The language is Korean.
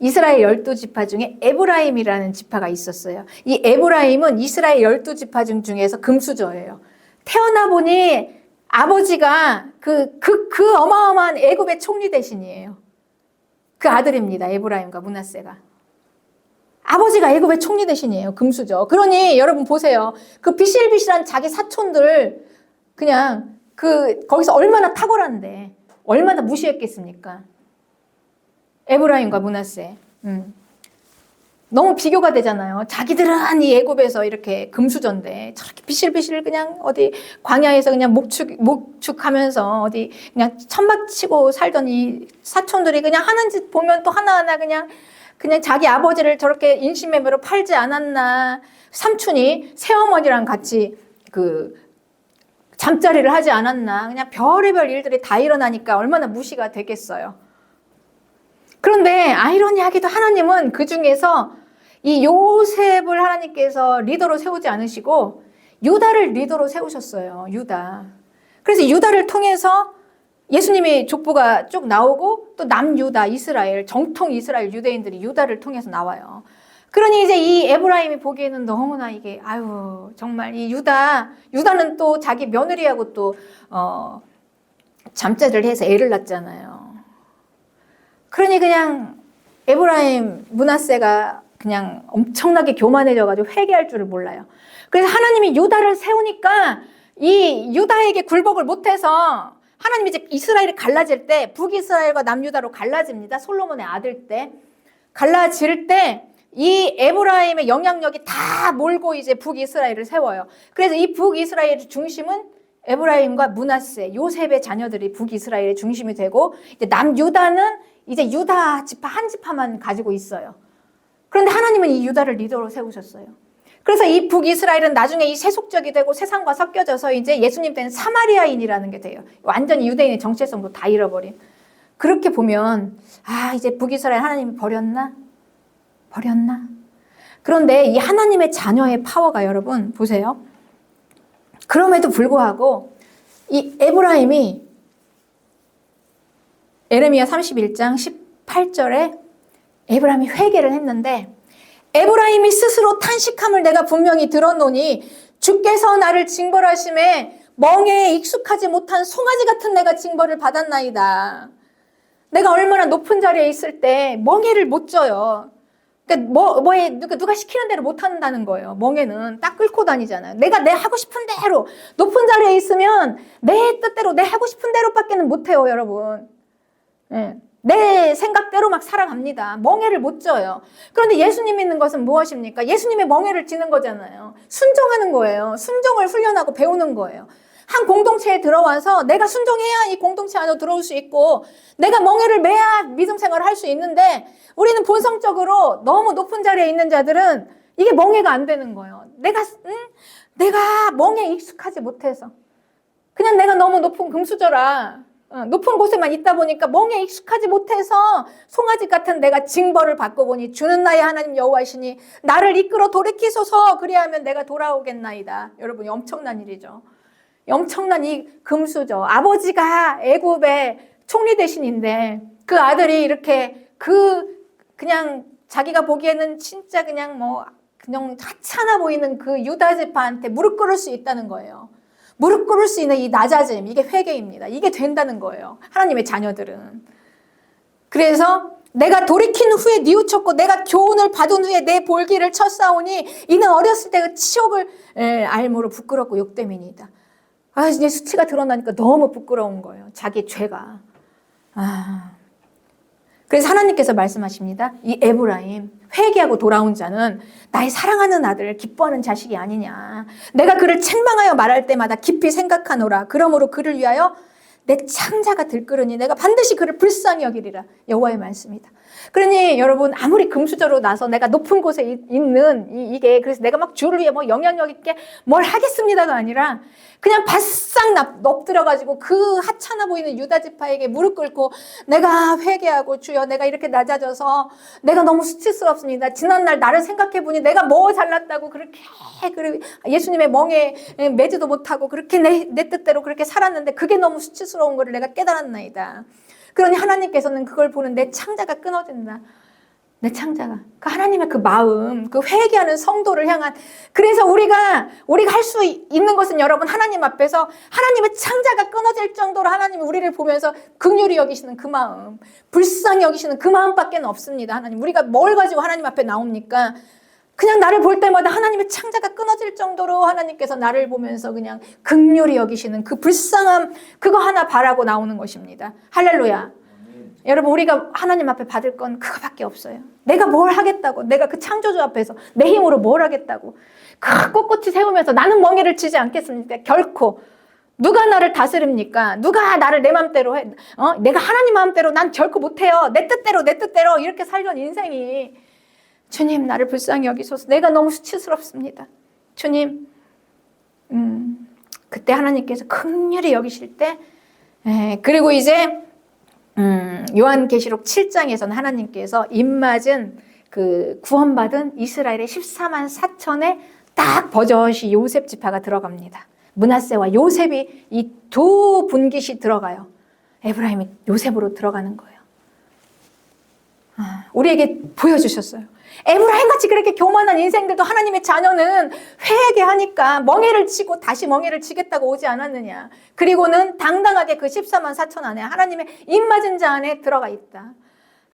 이스라엘 12지파 중에 에브라임이라는 지파가 있었어요. 이 에브라임은 이스라엘 12지파 중에서 금수저예요. 태어나 보니 아버지가 그 어마어마한 애굽의 총리 대신이에요. 그 아들입니다. 에브라임과 므낫세가. 아버지가 애굽의 총리 대신이에요. 금수저. 그러니 여러분 보세요. 그 비실비실한 자기 사촌들 그냥 거기서 얼마나 탁월한데 얼마나 무시했겠습니까? 에브라임과 므낫세. 너무 비교가 되잖아요. 자기들은 이 애굽에서 이렇게 금수저인데 저렇게 비실비실 그냥 어디 광야에서 그냥 목축하면서 어디 그냥 천막치고 살던 이 사촌들이 그냥 하는 짓 보면 또 하나하나 그냥 자기 아버지를 저렇게 인신매매로 팔지 않았나. 삼촌이 새어머니랑 같이 잠자리를 하지 않았나. 그냥 별의별 일들이 다 일어나니까 얼마나 무시가 되겠어요. 그런데 아이러니하게도 하나님은 그 중에서 이 요셉을 하나님께서 리더로 세우지 않으시고 유다를 리더로 세우셨어요. 유다. 그래서 유다를 통해서 예수님의 족보가 쭉 나오고 또 남유다, 이스라엘, 정통 이스라엘 유대인들이 유다를 통해서 나와요. 그러니 이제 이 에브라임이 보기에는 너무나 이게 정말 이 유다는 또 자기 며느리하고 또 잠자리를 해서 애를 낳잖아요. 그러니 그냥 에브라임, 므낫세가 그냥 엄청나게 교만해져가지고 회개할 줄을 몰라요. 그래서 하나님이 유다를 세우니까 이 유다에게 굴복을 못해서 하나님이 이제 이스라엘이 갈라질 때 북이스라엘과 남유다로 갈라집니다. 솔로몬의 아들 때. 갈라질 때 이 에브라임의 영향력이 다 몰고 이제 북이스라엘을 세워요. 그래서 이 북이스라엘의 중심은 에브라임과 므낫세, 요셉의 자녀들이 북이스라엘의 중심이 되고 이제 남유다는 이제 유다 지파 한 지파만 가지고 있어요. 그런데 하나님은 이 유다를 리더로 세우셨어요. 그래서 이 북이스라엘은 나중에 이 세속적이 되고 세상과 섞여져서 이제 예수님 때는 사마리아인이라는 게 돼요. 완전히 유대인의 정체성도 다 잃어버린. 그렇게 보면 이제 북이스라엘 하나님이 버렸나? 그런데 이 하나님의 자녀의 파워가 여러분 보세요. 그럼에도 불구하고 이 에브라임이 에레미야 31장 18절에 에브라임이 회개를 했는데 에브라임이 스스로 탄식함을 내가 분명히 들었노니 주께서 나를 징벌하심에 멍에에 익숙하지 못한 송아지 같은 내가 징벌을 받았나이다. 내가 얼마나 높은 자리에 있을 때 멍에를 못 져요. 그러니까 누가 시키는 대로 못 한다는 거예요. 멍에는 딱 끌고 다니잖아요. 내가 내 하고 싶은 대로 높은 자리에 있으면 내 뜻대로 내 하고 싶은 대로밖에는 못 해요, 여러분. 내 생각대로 막 살아갑니다. 멍에를 못 져요. 그런데 예수님 믿는 것은 무엇입니까? 예수님의 멍에를 지는 거잖아요. 순종하는 거예요. 순종을 훈련하고 배우는 거예요. 한 공동체에 들어와서 내가 순종해야 이 공동체 안으로 들어올 수 있고 내가 멍에를 매야 믿음 생활을 할 수 있는데 우리는 본성적으로 너무 높은 자리에 있는 자들은 이게 멍에가 안 되는 거예요. 내가 멍에 익숙하지 못해서 그냥 내가 너무 높은 금수저라 높은 곳에만 있다 보니까 멍에 익숙하지 못해서 송아지 같은 내가 징벌을 받고 보니 주는 나의 하나님 여호와시니 나를 이끌어 돌이키소서 그리하면 내가 돌아오겠나이다. 여러분이 엄청난 일이죠. 엄청난 이 금수저 아버지가 애굽의 총리 대신인데 그 아들이 이렇게 그냥 자기가 보기에는 진짜 그냥 하찮아 보이는 그 유다 지파한테 무릎 꿇을 수 있다는 거예요. 무릎 꿇을 수 있는 이 낮아짐, 이게 회개입니다. 이게 된다는 거예요. 하나님의 자녀들은. 그래서 내가 돌이킨 후에 뉘우쳤고 내가 교훈을 받은 후에 내 볼기를 쳤사오니 이는 어렸을 때 그 치욕을 알므로 부끄럽고 욕됨이니이다. 이제 수치가 드러나니까 너무 부끄러운 거예요. 자기 죄가. 그래서 하나님께서 말씀하십니다. 이 에브라임 회개하고 돌아온 자는 나의 사랑하는 아들 기뻐하는 자식이 아니냐. 내가 그를 책망하여 말할 때마다 깊이 생각하노라. 그러므로 그를 위하여 내 창자가 들끓으니 내가 반드시 그를 불쌍히 여기리라. 여호와의 말씀이다. 그러니 여러분 아무리 금수저로 나서 내가 높은 곳에 있는 이게 그래서 내가 막 주를 위해 영향력 있게 뭘 하겠습니다가 아니라 그냥 바싹 엎드려가지고 그 하찮아 보이는 유다 지파에게 무릎 꿇고 내가 회개하고 주여 내가 이렇게 낮아져서 내가 너무 수치스럽습니다. 지난날 나를 생각해 보니 내가 뭐 잘났다고 그렇게 예수님의 멍에 매지도 못하고 그렇게 내 뜻대로 그렇게 살았는데 그게 너무 수치스러운 거를 내가 깨달았나이다. 그러니 하나님께서는 그걸 보는 내 창자가 끊어진다. 내 창자가. 그 하나님의 그 마음, 그 회개하는 성도를 향한. 그래서 우리가 할 수 있는 것은 여러분, 하나님 앞에서 하나님의 창자가 끊어질 정도로 하나님이 우리를 보면서 긍휼히 여기시는 그 마음, 불쌍히 여기시는 그 마음밖에 없습니다. 하나님, 우리가 뭘 가지고 하나님 앞에 나옵니까? 그냥 나를 볼 때마다 하나님의 창자가 끊어질 정도로 하나님께서 나를 보면서 그냥 긍휼히 여기시는 그 불쌍함, 그거 하나 바라고 나오는 것입니다. 할렐루야. 여러분, 우리가 하나님 앞에 받을 건 그거밖에 없어요. 내가 뭘 하겠다고, 내가 그 창조주 앞에서 내 힘으로 뭘 하겠다고 그 꼿꼿이 세우면서 나는 멍에를 치지 않겠습니까? 결코. 누가 나를 다스립니까? 누가 나를 내 맘대로 해? 내가 하나님 마음대로 난 결코 못해요. 내 뜻대로 이렇게 살던 인생이, 주님 나를 불쌍히 여기소서. 내가 너무 수치스럽습니다. 주님, 그때 하나님께서 긍휼히 여기실 때, 그리고 이제 요한계시록 7장에서는 하나님께서 입맞은 그 구원받은 이스라엘의 14만 4천에 딱 버젓이 요셉 지파가 들어갑니다. 므낫세와 요셉이 이 두 분깃이 들어가요. 에브라임이 요셉으로 들어가는 거예요. 우리에게 보여주셨어요. 에브라임같이 그렇게 교만한 인생들도 하나님의 자녀는 회개하니까 멍에를 치고 다시 멍에를 치겠다고 오지 않았느냐. 그리고는 당당하게 그 14만 4천 안에 하나님의 입맞은 자 안에 들어가 있다.